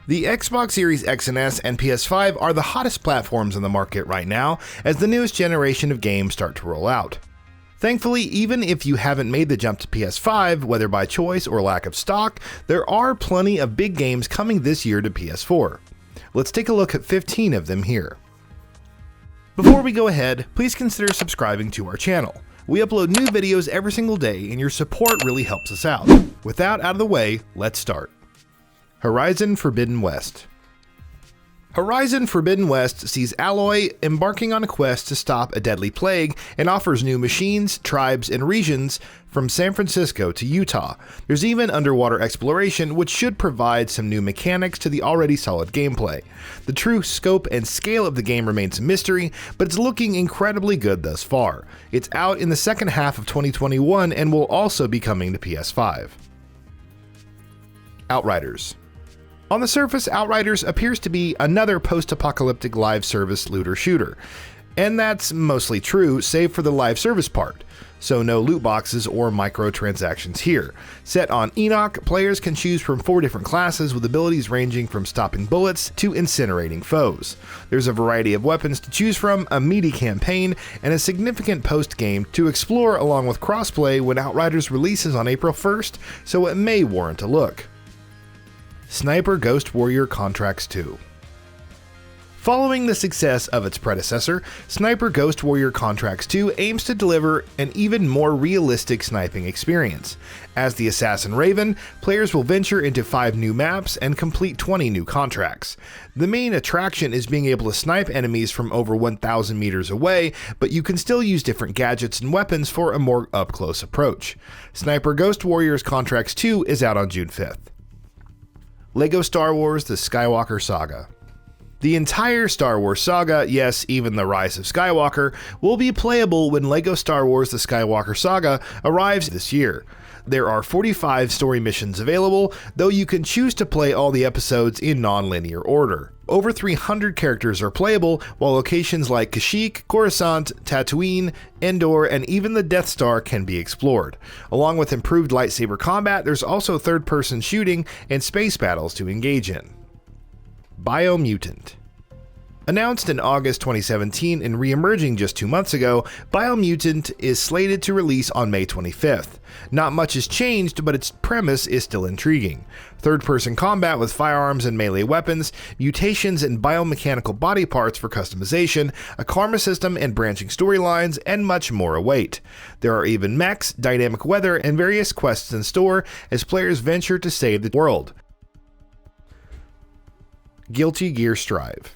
The Xbox Series X and S and PS5 are the hottest platforms on the market right now as the newest generation of games start to roll out. Thankfully, even if you haven't made the jump to PS5, whether by choice or lack of stock, there are plenty of big games coming this year to PS4. Let's take a look at 15 of them here. Before we go ahead, please consider subscribing to our channel. We upload new videos every single day and your support really helps us out. With that out of the way, let's start. Horizon Forbidden West. Horizon Forbidden West sees Aloy embarking on a quest to stop a deadly plague and offers new machines, tribes, and regions from San Francisco to Utah. There's even underwater exploration, which should provide some new mechanics to the already solid gameplay. The true scope and scale of the game remains a mystery, but it's looking incredibly good thus far. It's out in the second half of 2021 and will also be coming to PS5. Outriders. On the surface, Outriders appears to be another post-apocalyptic live service looter shooter. And that's mostly true, save for the live service part. So no loot boxes or microtransactions here. Set on Enoch, players can choose from 4 different classes with abilities ranging from stopping bullets to incinerating foes. There's a variety of weapons to choose from, a meaty campaign, and a significant post-game to explore along with crossplay when Outriders releases on April 1st, so it may warrant a look. Sniper Ghost Warrior Contracts 2. Following the success of its predecessor, Sniper Ghost Warrior Contracts 2 aims to deliver an even more realistic sniping experience. As the Assassin Raven, players will venture into 5 new maps and complete 20 new contracts. The main attraction is being able to snipe enemies from over 1,000 meters away, but you can still use different gadgets and weapons for a more up-close approach. Sniper Ghost Warriors Contracts 2 is out on June 5th. LEGO Star Wars: The Skywalker Saga. The entire Star Wars saga, yes, even the Rise of Skywalker, will be playable when LEGO Star Wars: The Skywalker Saga arrives this year. There are 45 story missions available, though you can choose to play all the episodes in non-linear order. Over 300 characters are playable, while locations like Kashyyyk, Coruscant, Tatooine, Endor, and even the Death Star can be explored. Along with improved lightsaber combat, there's also third-person shooting and space battles to engage in. Biomutant. Announced in August 2017 and re-emerging just 2 months ago, Biomutant is slated to release on May 25th. Not much has changed, but its premise is still intriguing. Third-person combat with firearms and melee weapons, mutations and biomechanical body parts for customization, a karma system and branching storylines, and much more await. There are even mechs, dynamic weather, and various quests in store as players venture to save the world. Guilty Gear Strive.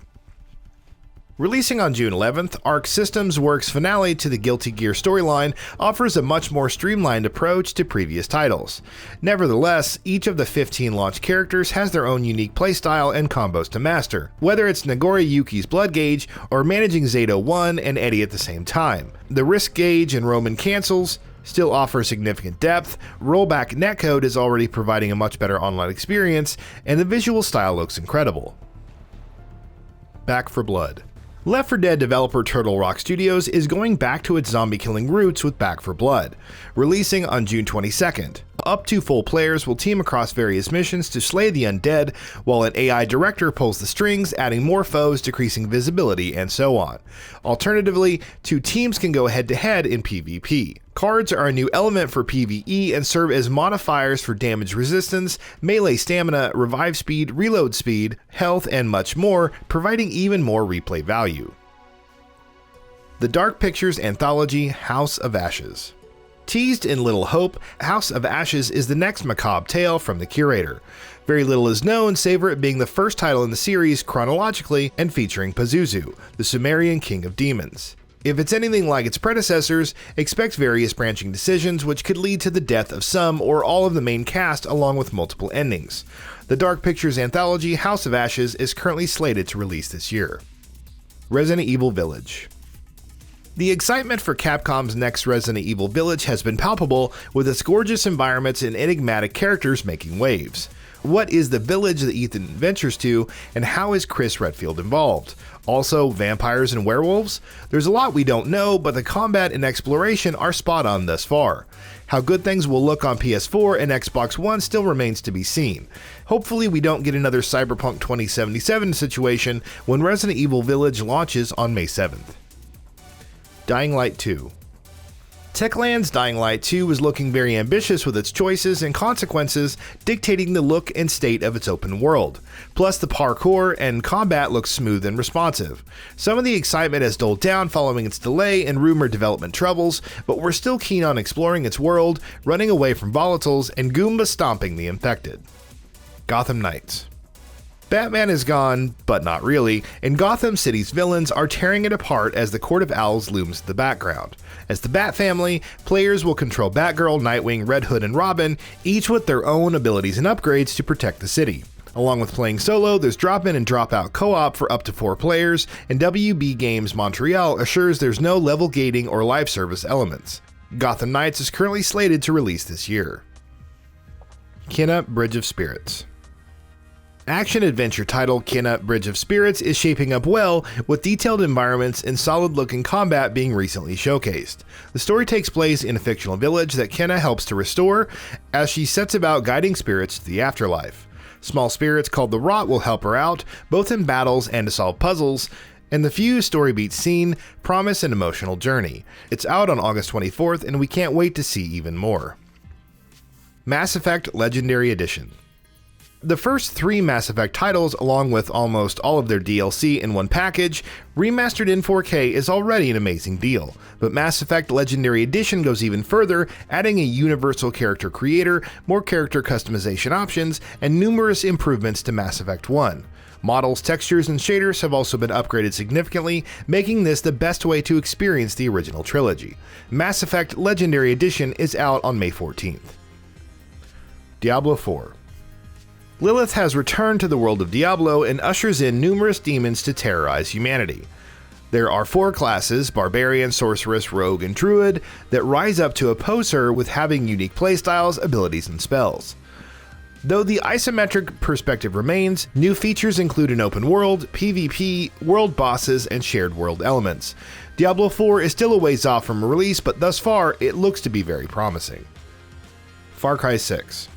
Releasing on June 11th, Arc Systems Works' finale to the Guilty Gear storyline offers a much more streamlined approach to previous titles. Nevertheless, each of the 15 launch characters has their own unique playstyle and combos to master, whether it's Nagori Yuki's Blood Gauge or managing Zato 1 and Eddie at the same time. The Risk Gauge and Roman Cancels still offer significant depth, rollback netcode is already providing a much better online experience, and the visual style looks incredible. Back 4 Blood. Left 4 Dead developer Turtle Rock Studios is going back to its zombie-killing roots with Back 4 Blood, releasing on June 22nd. Up to full players will team across various missions to slay the undead, while an AI director pulls the strings, adding more foes, decreasing visibility, and so on. Alternatively, 2 teams can go head-to-head in PvP. Cards are a new element for PvE and serve as modifiers for damage resistance, melee stamina, revive speed, reload speed, health, and much more, providing even more replay value. The Dark Pictures anthology House of Ashes. Teased in Little Hope, House of Ashes is the next macabre tale from the curator. Very little is known, save for it being the first title in the series chronologically and featuring Pazuzu, the Sumerian king of demons. If it's anything like its predecessors, expect various branching decisions which could lead to the death of some or all of the main cast along with multiple endings. The Dark Pictures anthology House of Ashes is currently slated to release this year. Resident Evil Village. The excitement for Capcom's next Resident Evil Village has been palpable, with its gorgeous environments and enigmatic characters making waves. What is the village that Ethan ventures to, and how is Chris Redfield involved? Also, vampires and werewolves? There's a lot we don't know, but the combat and exploration are spot on thus far. How good things will look on PS4 and Xbox One still remains to be seen. Hopefully we don't get another Cyberpunk 2077 situation when Resident Evil Village launches on May 7th. Dying Light 2. Techland's Dying Light 2 was looking very ambitious with its choices and consequences dictating the look and state of its open world. Plus the parkour and combat looks smooth and responsive. Some of the excitement has dulled down following its delay and rumored development troubles, but we're still keen on exploring its world, running away from volatiles, and Goomba stomping the infected. Gotham Knights. Batman is gone, but not really, and Gotham City's villains are tearing it apart as the Court of Owls looms in the background. As the Bat family, players will control Batgirl, Nightwing, Red Hood, and Robin, each with their own abilities and upgrades to protect the city. Along with playing solo, there's drop-in and drop-out co-op for up to 4 players, and WB Games Montreal assures there's no level gating or live service elements. Gotham Knights is currently slated to release this year. Kena Bridge of Spirits. Action-adventure title Kena Bridge of Spirits is shaping up well, with detailed environments and solid-looking combat being recently showcased. The story takes place in a fictional village that Kena helps to restore, as she sets about guiding spirits to the afterlife. Small spirits called the Rot will help her out, both in battles and to solve puzzles, and the few story beats seen promise an emotional journey. It's out on August 24th, and we can't wait to see even more. Mass Effect Legendary Edition. The first 3 Mass Effect titles, along with almost all of their DLC in one package, remastered in 4K is already an amazing deal, but Mass Effect Legendary Edition goes even further, adding a universal character creator, more character customization options, and numerous improvements to Mass Effect 1. Models, textures, and shaders have also been upgraded significantly, making this the best way to experience the original trilogy. Mass Effect Legendary Edition is out on May 14th. Diablo IV. Lilith has returned to the world of Diablo and ushers in numerous demons to terrorize humanity. There are 4 classes, Barbarian, Sorceress, Rogue, and Druid, that rise up to oppose her with having unique playstyles, abilities, and spells. Though the isometric perspective remains, new features include an open world, PvP, world bosses, and shared world elements. Diablo IV is still a ways off from release, but thus far, it looks to be very promising. Far Cry 6.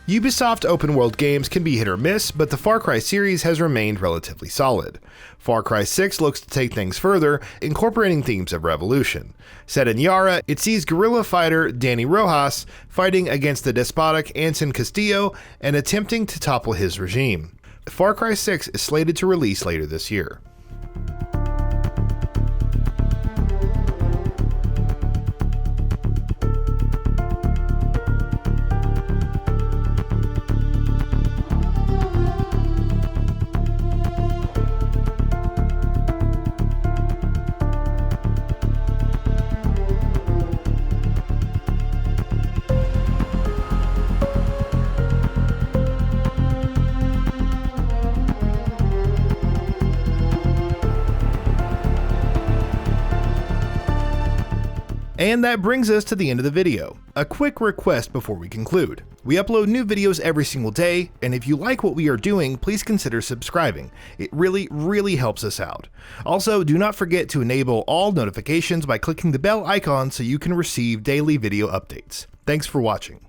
Ubisoft open-world games can be hit or miss, but the Far Cry series has remained relatively solid. Far Cry 6 looks to take things further, incorporating themes of revolution. Set in Yara, it sees guerrilla fighter Danny Rojas fighting against the despotic Anson Castillo and attempting to topple his regime. Far Cry 6 is slated to release later this year. And that brings us to the end of the video. A quick request before we conclude. We upload new videos every single day, and if you like what we are doing, please consider subscribing. It really helps us out. Also, do not forget to enable all notifications by clicking the bell icon so you can receive daily video updates. Thanks for watching.